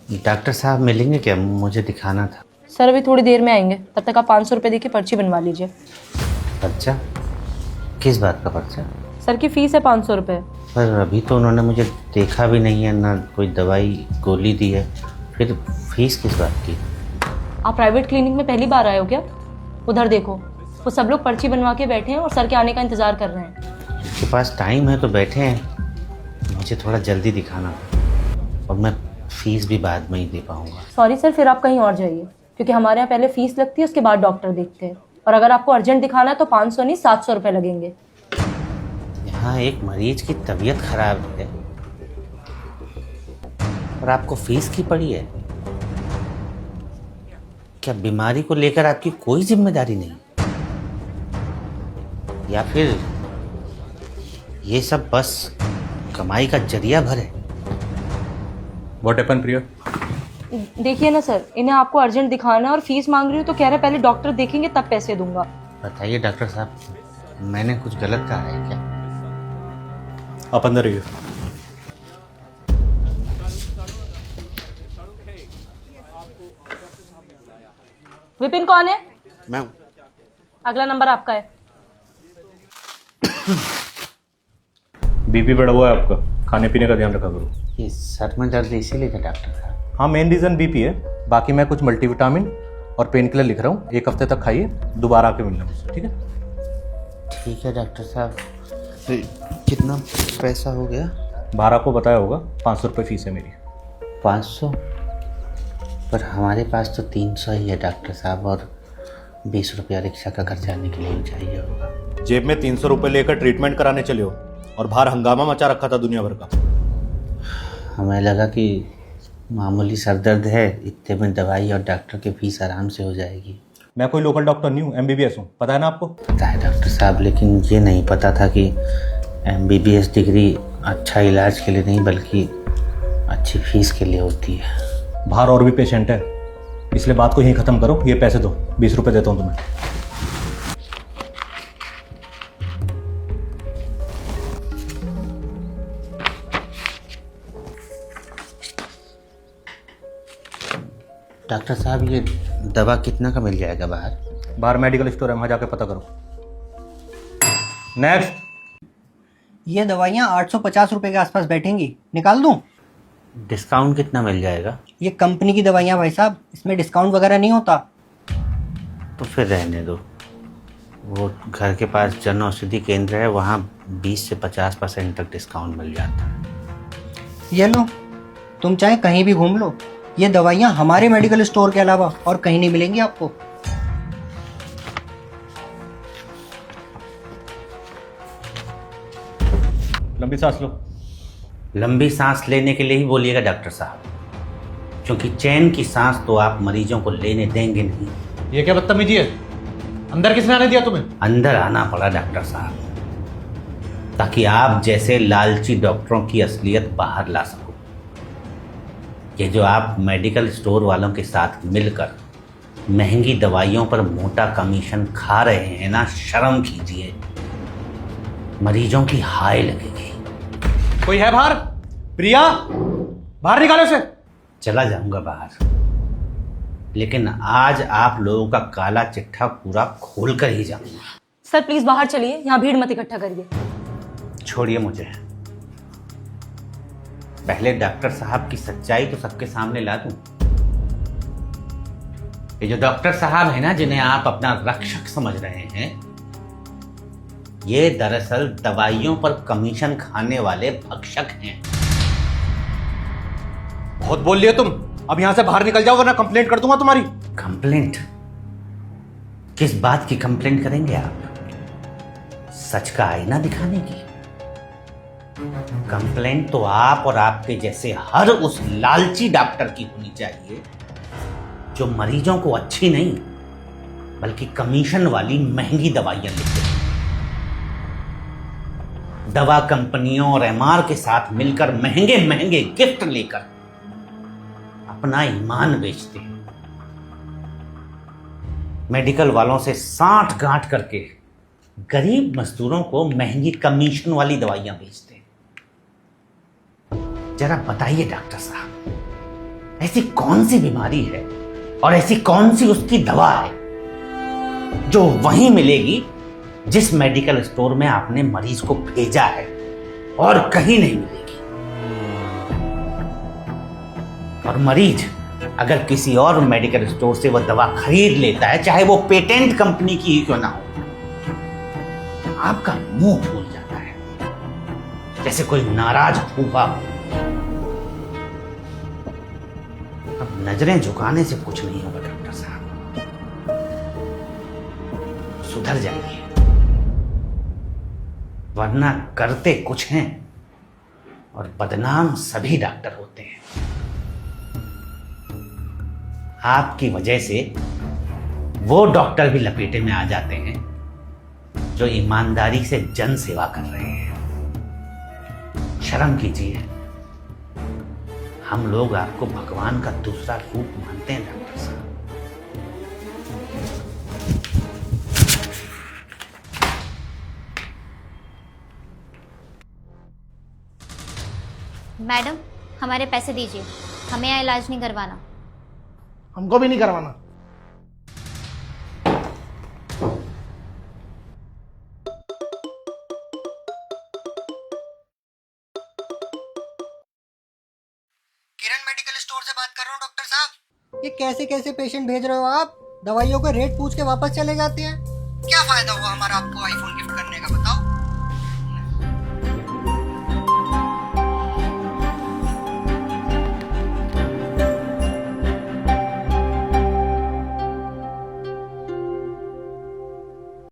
Doctor साहब मिलेंगे क्या? मुझे दिखाना था। सर अभी थोड़ी देर में आएंगे, तब तक आप 500 रुपये देके पर्ची बनवा लीजिए। पर्चा? किस बात का पर्चा? सर की फीस है 500 रुपये। पर अभी तो उन्होंने मुझे देखा भी नहीं है, ना कोई दवाई गोली दी है, फिर फीस किस बात की? आप प्राइवेट क्लिनिक में पहली बार आए हो क्या? उधर देखो, वो सब लोग पर्ची बनवा के बैठे हैं और सर के आने का इंतजार कर रहे हैं। उनके पास टाइम है तो बैठे हैं, मुझे थोड़ा जल्दी दिखाना था और मैं फीस भी बाद में ही दे पाऊँगा। सॉरी सर, फिर आप कहीं और जाइए, क्योंकि हमारे यहाँ पहले फीस लगती है, उसके बाद डॉक्टर देखते हैं। और अगर आपको अर्जेंट दिखाना है तो 500 नहीं 700 रुपये लगेंगे। यहाँ एक मरीज की तबीयत खराब है और आपको फीस की पड़ी है? क्या बीमारी को लेकर आपकी कोई जिम्मेदारी नहीं, या फिर ये सब बस कमाई का जरिया भर है? व्हाट हैपन प्रिया? देखिए ना सर, इन्हें आपको अर्जेंट दिखाना है और फीस मांग रही हो तो कह रहे पहले डॉक्टर देखेंगे तब पैसे दूंगा। बताइए डॉक्टर साहब, मैंने कुछ गलत कहा है क्या? आप अंदर रहिए। विपिन कौन है? मैं हूँ। अगला नंबर आपका है। बीपी बढ़ा हुआ है आपका, खाने पीने का ध्यान रखा करो। ये सर में दर्द इसीलिए था डॉक्टर साहब? हाँ, मेन रीज़न बीपी है। बाकी मैं कुछ मल्टीविटामिन और पेन किलर लिख रहा हूँ, 1 हफ्ते तक खाइए, दोबारा आके मिलना मुझसे, ठीक है? ठीक है डॉक्टर साहब। फिर कितना पैसा हो गया? 12 को बताया होगा, 500 रुपये फीस है मेरी। 500? पर हमारे पास तो 300 ही है डॉक्टर साहब, और 20 रुपया रिक्शा का घर जाने के लिए चाहिए होगा। जेब में 300 रुपये लेकर ट्रीटमेंट कराने चले हो और बाहर हंगामा मचा रखा था दुनिया भर का। हमें लगा कि मामूली सर दर्द है, इतने में दवाई और डॉक्टर की फीस आराम से हो जाएगी। मैं कोई लोकल डॉक्टर नहीं हूँ, MBBS हूँ, पता है ना आपको? पता है डॉक्टर साहब, लेकिन ये नहीं पता था कि MBBS डिग्री अच्छा इलाज के लिए नहीं बल्कि अच्छी फीस के लिए होती है। बाहर और भी पेशेंट है, इसलिए बात को यहीं ख़त्म करो। ये पैसे दो, 20 रुपये देता हूँ तुम्हें। डॉक्टर साहब, ये दवा कितना का मिल जाएगा बाहर? बाहर मेडिकल स्टोर है, वहाँ जाके पता करो। नेक्स्ट। ये दवाइयाँ 850 रुपये के आसपास बैठेंगी, निकाल दूँ? डिस्काउंट कितना मिल जाएगा? ये कंपनी की दवाइयाँ भाई साहब, इसमें डिस्काउंट वगैरह नहीं होता। तो फिर रहने दो। वो घर के पास जन औषधि केंद्र है, वहाँ 20 से 50% तक डिस्काउंट मिल जाता है। ये लो, तुम चाहे कहीं भी घूम लो, ये दवाइयाँ हमारे मेडिकल स्टोर के अलावा और कहीं नहीं मिलेंगी आपको। लंबी सांस लो। लंबी सांस लेने के लिए ही बोलिएगा डॉक्टर साहब, क्योंकि चैन की सांस तो आप मरीजों को लेने देंगे नहीं। ये क्या बदतमीजी है? अंदर किसने आने दिया तुम्हें? अंदर आना पड़ा डॉक्टर साहब, ताकि आप जैसे लालची डॉक्टरों की असलियत बाहर ला सको। ये जो आप मेडिकल स्टोर वालों के साथ मिलकर महंगी दवाइयों पर मोटा कमीशन खा रहे हैं ना, शर्म कीजिए, मरीजों की हाय लगेगी। कोई है बाहर? प्रिया, बाहर निकालो उसे। चला जाऊंगा बाहर, लेकिन आज आप लोगों का काला चिट्ठा पूरा खोल कर ही जाऊंगा। सर प्लीज बाहर चलिए, यहाँ भीड़ मत इकट्ठा करिए। छोड़िए मुझे, पहले डॉक्टर साहब की सच्चाई तो सबके सामने ला दूं। ये जो डॉक्टर साहब है ना, जिन्हें आप अपना रक्षक समझ रहे हैं, ये दरअसल दवाइयों पर कमीशन खाने वाले भक्षक हैं। बहुत बोल लिए तुम, अब यहां से बाहर निकल जाओ वरना कंप्लेंट कर दूंगा तुम्हारी। कंप्लेंट? किस बात की कंप्लेंट करेंगे आप? सच का आईना दिखाने की? कंप्लेंट तो आप और आपके जैसे हर उस लालची डॉक्टर की होनी चाहिए जो मरीजों को अच्छी नहीं बल्कि कमीशन वाली महंगी दवाइयां लिखते हैं। दवा कंपनियों और MR के साथ मिलकर महंगे महंगे गिफ्ट लेकर अपना ईमान बेचते हैं। मेडिकल वालों से साठ गांठ करके गरीब मजदूरों को महंगी कमीशन वाली दवाइयां बेचते हैं। जरा बताइए डॉक्टर साहब, ऐसी कौन सी बीमारी है और ऐसी कौन सी उसकी दवा है जो वहीं मिलेगी जिस मेडिकल स्टोर में आपने मरीज को भेजा है और कहीं नहीं मिलेगी। और मरीज अगर किसी और मेडिकल स्टोर से वह दवा खरीद लेता है, चाहे वो पेटेंट कंपनी की ही क्यों ना हो, आपका मुंह फूल जाता है जैसे कोई नाराज फूफा हो। अब नजरें झुकाने से कुछ नहीं होगा डॉक्टर साहब, सुधर जाइए, वरना करते कुछ हैं और बदनाम सभी डॉक्टर होते हैं। आपकी वजह से वो डॉक्टर भी लपेटे में आ जाते हैं जो ईमानदारी से जन सेवा कर रहे हैं। शर्म कीजिए, हम लोग आपको भगवान का दूसरा रूप मानते हैं डॉक्टर साहब। मैडम, हमारे पैसे दीजिए, हमें यहाँ इलाज नहीं करवाना। हमको भी नहीं करवाना। किरण मेडिकल स्टोर से बात कर रहा हूँ डॉक्टर साहब। ये कैसे कैसे पेशेंट भेज रहे हो आप? दवाइयों का रेट पूछ के वापस चले जाते हैं। क्या फायदा हुआ हमारा आपको आईफोन गिफ्ट करने का?